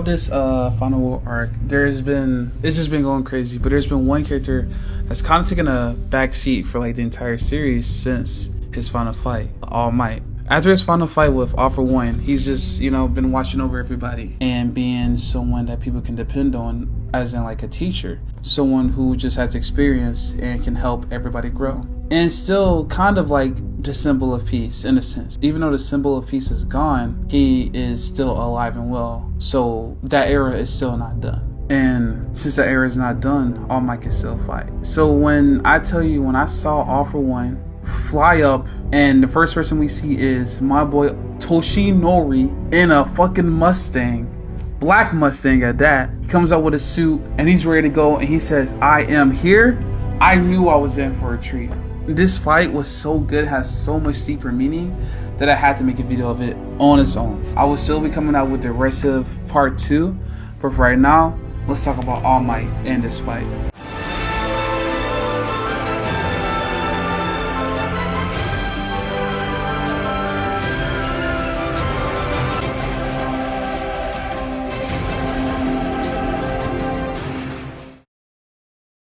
throughout this final arc, it's just been going crazy, but there's been one character that's kind of taken a back seat for like the entire series since his final fight, All Might. After his final fight with All For One, he's just, been watching over everybody and being someone that people can depend on, as in like a teacher, someone who just has experience and can help everybody grow. And still kind of like the symbol of peace in a sense. Even though the symbol of peace is gone, he is still alive and well. So that era is still not done. And since that era is not done, All Might can still fight. So when I saw All For One fly up and the first person we see is my boy Toshinori in a fucking Mustang, black Mustang at that. He comes out with a suit and he's ready to go and he says, "I am here." I knew I was in for a treat. This fight was so good, has so much deeper meaning that I had to make a video of it on its own. I will still be coming out with the rest of part 2, but for right now, let's talk about All Might and this fight.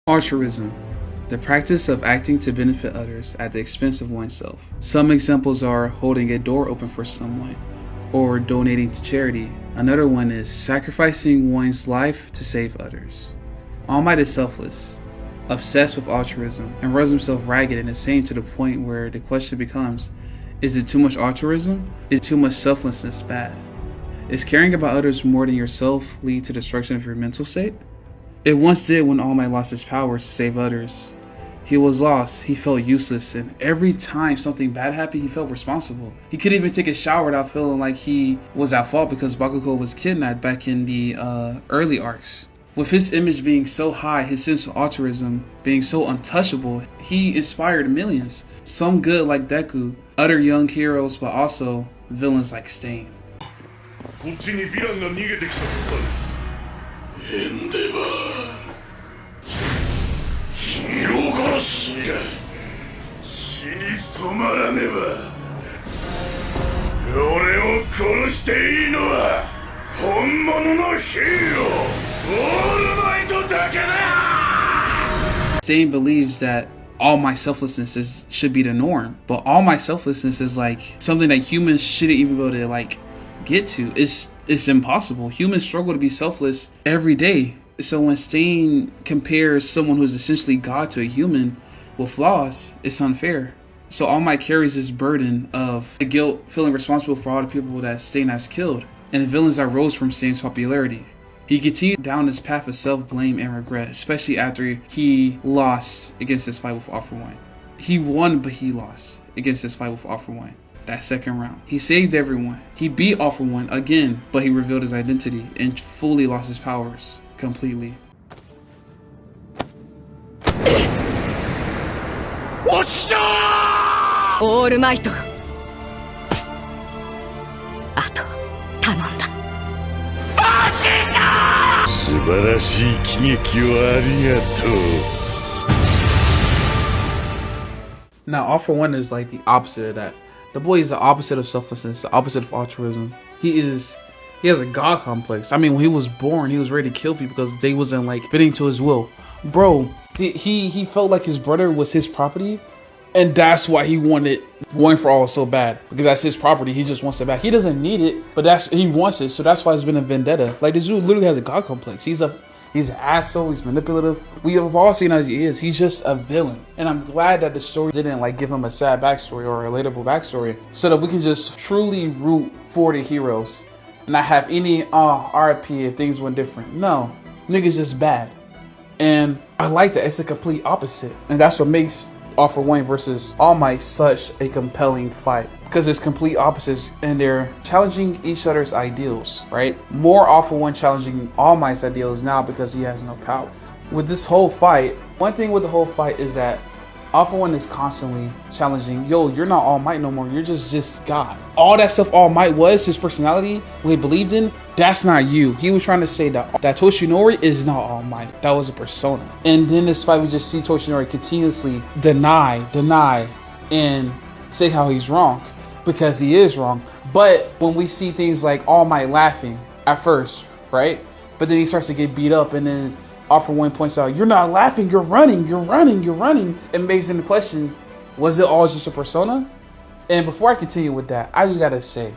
Altruism. The practice of acting to benefit others at the expense of oneself. Some examples are holding a door open for someone or donating to charity. Another one is sacrificing one's life to save others. All Might is selfless, obsessed with altruism, and runs himself ragged and insane to the point where the question becomes, is it too much altruism? Is too much selflessness bad? Is caring about others more than yourself lead to destruction of your mental state? It once did when All Might lost his powers to save others. He was lost, he felt useless, and every time something bad happened, he felt responsible. He couldn't even take a shower without feeling like he was at fault because Bakugo was kidnapped back in the early arcs. With his image being so high, his sense of altruism being so untouchable, he inspired millions. Some good like Deku, other young heroes, but also villains like Stain. Stain believes that all my selflessness should be the norm, but all my selflessness is like something that humans shouldn't even be able to like get to. It's impossible. Humans struggle to be selfless every day. So when Stain compares someone who's essentially God to a human with flaws, it's unfair. So All Might carries this burden of the guilt, feeling responsible for all the people that Stain has killed, and the villains that rose from Stain's popularity. He continued down this path of self-blame and regret, especially after he lost against his fight with All For One. He won, but he lost against his fight with All For One. That second round. He saved everyone. He beat All For One again, but he revealed his identity and fully lost his powers completely. All Might. あと頼んだ。素晴らしい喜劇をありがとう。 Now, All For One is like the opposite of that. The boy is the opposite of selflessness, the opposite of altruism. He has a god complex. I mean, when he was born, he was ready to kill people because they wasn't like fitting to his will. Bro, he felt like his brother was his property, and that's why he wanted One For All so bad, because that's his property. He just wants it back. He doesn't need it, but he wants it, so that's why it's been a vendetta. Like, this dude literally has a god complex. He's an asshole. He's manipulative. We have all seen as he is. He's just a villain. And I'm glad that the story didn't like give him a sad backstory or a relatable backstory, so that we can just truly root for the heroes and not have any RIP if things went different. No, nigga's just bad. And I like that it's a complete opposite, and that's what makes All For One versus All Might such a compelling fight, because it's complete opposites and they're challenging each other's ideals, right? More All For One challenging All Might's ideals now because he has no power. With this whole fight, one thing with the whole fight is that All For One is constantly challenging, yo, you're not All Might no more, you're just God. All that stuff All Might was, his personality, what he believed in, that's not you. He was trying to say that Toshinori is not All Might. That was a persona. And then this fight, we just see Toshinori continuously deny, and say how he's wrong, because he is wrong. But when we see things like All Might laughing at first, right? But then he starts to get beat up, and then All For One points out, "You're not laughing, you're running, you're running, you're running." It makes him question, was it all just a persona? And before I continue with that, I just gotta say,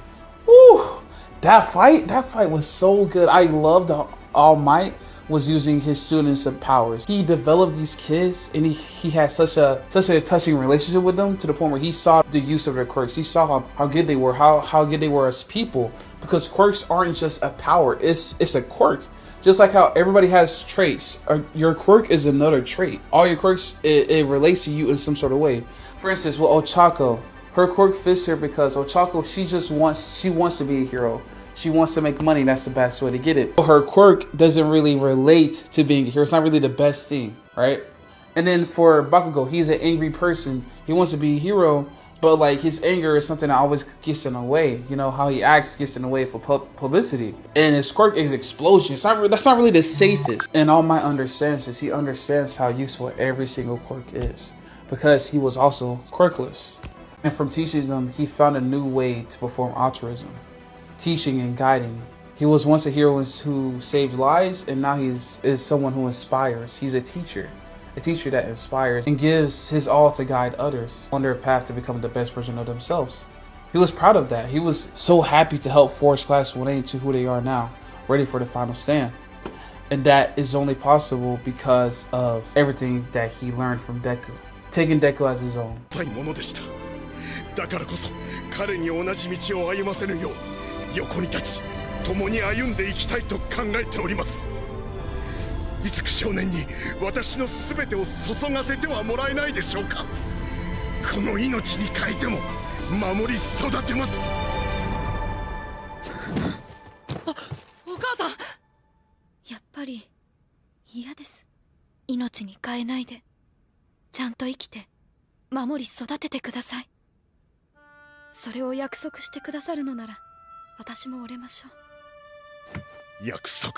woo, that fight was so good. I loved All Might was using his students' powers. He developed these kids, and he had such a touching relationship with them, to the point where he saw the use of their quirks. He saw how good they were, how good they were as people, because quirks aren't just a power, it's a quirk. Just like how everybody has traits, your quirk is another trait. All your quirks, it relates to you in some sort of way. For instance, with Ochako, her quirk fits her because Ochako, she wants to be a hero. She wants to make money. That's the best way to get it. Her quirk doesn't really relate to being a hero. It's not really the best thing, right? And then for Bakugo, he's an angry person. He wants to be a hero, but like his anger is something that always gets in the way. You know, how he acts gets in the way for publicity. And his quirk is explosion. That's not really the safest. And All Might understands this. He understands how useful every single quirk is, because he was also quirkless. And from teaching them, he found a new way to perform altruism, teaching and guiding. He was once a hero who saved lives, and now is someone who inspires. He's a teacher that inspires and gives his all to guide others on their path to become the best version of themselves. He was proud of that. He was so happy to help forge Class 1A to who they are now, ready for the final stand. And that is only possible because of everything that he learned from Deku, taking Deku as his own. だからこそ彼に同じ道を歩ませぬよう横に立ち共に歩んでいきたいと考えております。いつく少年に私のすべてを注がせてはもらえないでしょうか。この命に変えても守り育てます。お母さん、やっぱり嫌です。命に変えないでちゃんと生きて守り育ててください。それを約束してくださるのなら私も折れましょう。約束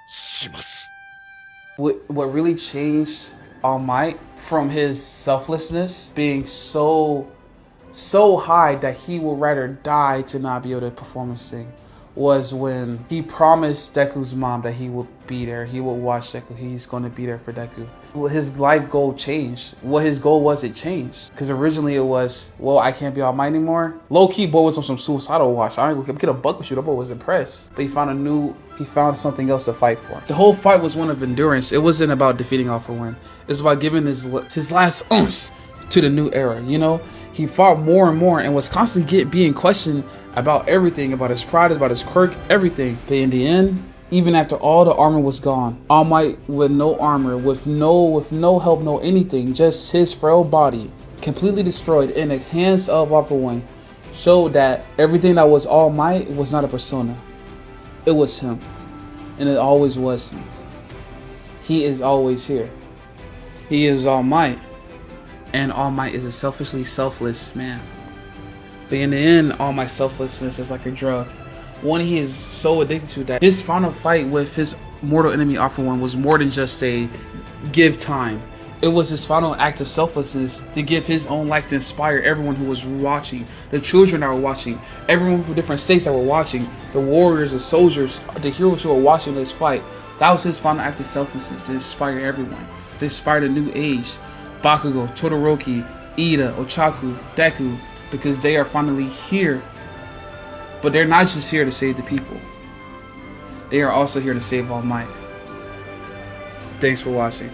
します。What really changed All Might from his selflessness being so high that he would rather die to not be able to perform his thing was when he promised Deku's mom that he would be there. He would watch Deku. He's going to be there for Deku. His life goal changed. What his goal was, it changed. Because originally it was, well, I can't be All Might anymore. Low-key, boy was on some suicidal watch. I ain't gonna get a buck with you. The boy was impressed. But he found something else to fight for. The whole fight was one of endurance. It wasn't about defeating All For One. It's about giving his last ounce to the new era, you know? He fought more and more and was constantly being questioned about everything, about his pride, about his quirk, everything. But in the end, even after all the armor was gone, All Might with no armor, with no help, no anything, just his frail body, completely destroyed in the hands of All For One, showed that everything that was All Might was not a persona. It was him. And it always was him. He is always here. He is All Might. And All Might is a selfishly selfless man. But in the end, All Might's selflessness is like a drug. One he is so addicted to that his final fight with his mortal enemy All For One was more than just a give time. It was his final act of selflessness to give his own life to inspire everyone who was watching, the children that were watching, everyone from different states that were watching, the warriors, the soldiers, the heroes who were watching this fight. That was his final act of selflessness, to inspire everyone, to inspire the new age. Bakugo, Todoroki, Ida, Ochaku, Deku, because they are finally here. But they're not just here to save the people. They are also here to save All Might. Thanks for watching.